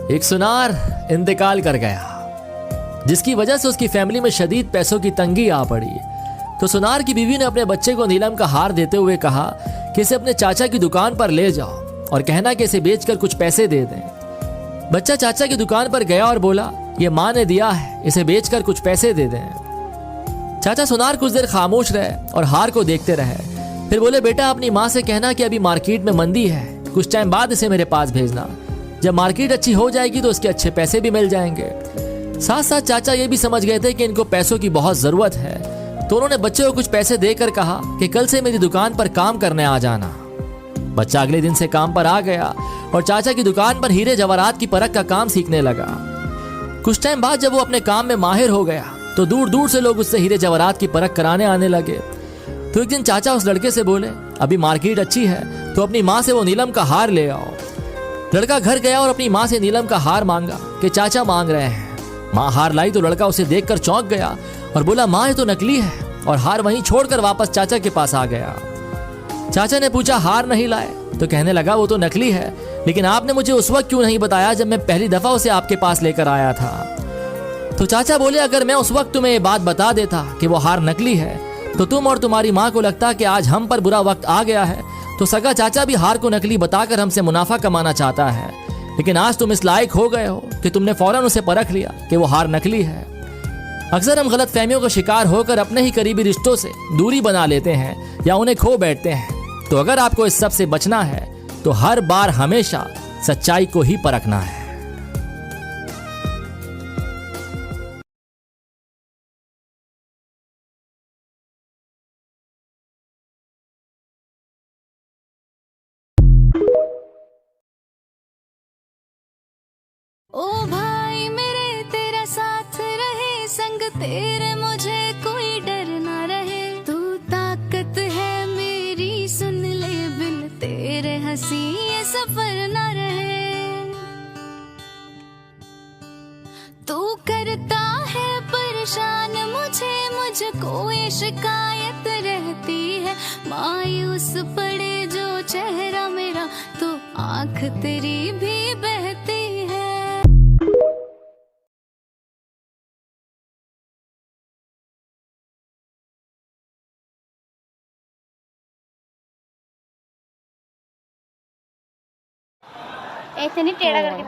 एक सुनार इंतकाल कर गया, जिसकी वजह से उसकी फैमिली में शदीद पैसों की तंगी आ पड़ी। तो सुनार की बीवी ने अपने बच्चे को नीलम का हार देते हुए कहा कि इसे अपने चाचा की दुकान पर ले जाओ और कहना कि इसे बेचकर कुछ पैसे दे दें। बच्चा चाचा की दुकान पर गया और बोला, ये माँ ने दिया है, इसे बेचकर कुछ पैसे दे दें। चाचा सुनार कुछ देर खामोश रहे और हार को देखते रहे, फिर बोले, बेटा अपनी माँ से कहना कि अभी मार्केट में मंदी है, कुछ टाइम बाद इसे मेरे पास भेजना। जब मार्केट अच्छी हो जाएगी तो उसके अच्छे पैसे भी मिल जाएंगे। साथ साथ चाचा ये भी समझ गए थे कि इनको पैसों की बहुत जरूरत है, तो उन्होंने बच्चे को कुछ पैसे देकर कहा कि कल से मेरी दुकान पर काम करने आ जाना। बच्चा अगले दिन से काम पर आ गया और चाचा की दुकान पर हीरे जवाहरात की परख का काम सीखने लगा। कुछ टाइम बाद जब वो अपने काम में माहिर हो गया तो दूर दूर से लोग उससे हीरे जवाहरात की परख कराने आने लगे। तो एक दिन चाचा उस लड़के से बोले, अभी मार्केट अच्छी है तो अपनी माँ से वो नीलम का हार ले आओ। लड़का घर गया और अपनी माँ से नीलम का हार मांगा कि चाचा मांग रहे हैं। माँ हार लाई तो लड़का उसे देखकर चौंक गया और बोला, माँ ये तो नकली है, और हार वहीं छोड़कर वापस चाचा के पास आ गया। चाचा ने पूछा, हार नहीं लाए? तो कहने लगा, वो तो नकली है, लेकिन आपने मुझे उस वक्त क्यों नहीं बताया जब मैं पहली दफा उसे आपके पास लेकर आया था? तो चाचा बोले, अगर मैं उस वक्त तुम्हें ये बात बता देता कि वो हार नकली है तो तुम और तुम्हारी माँ को लगता कि आज हम पर बुरा वक्त आ गया है, तो सगा चाचा भी हार को नकली बताकर हमसे मुनाफा कमाना चाहता है। लेकिन आज तुम इस लायक हो गए हो कि तुमने फौरन उसे परख लिया कि वो हार नकली है। अक्सर हम गलत फहमियों का शिकार होकर अपने ही करीबी रिश्तों से दूरी बना लेते हैं या उन्हें खो बैठते हैं। तो अगर आपको इस सब से बचना है तो हर बार हमेशा सच्चाई को ही परखना है। ओ भाई मेरे तेरा साथ रहे, संग तेरे मुझे कोई डर ना रहे। तू ताकत है मेरी, सुन ले, बिन तेरे हंसी ये सफर ना रहे। तू करता है परेशान मुझे, मुझको ये शिकायत रहती है। मायूस पड़े जो चेहरा मेरा, तो आंख तेरी भी बहती है। ऐसे नहीं टेढ़ा करके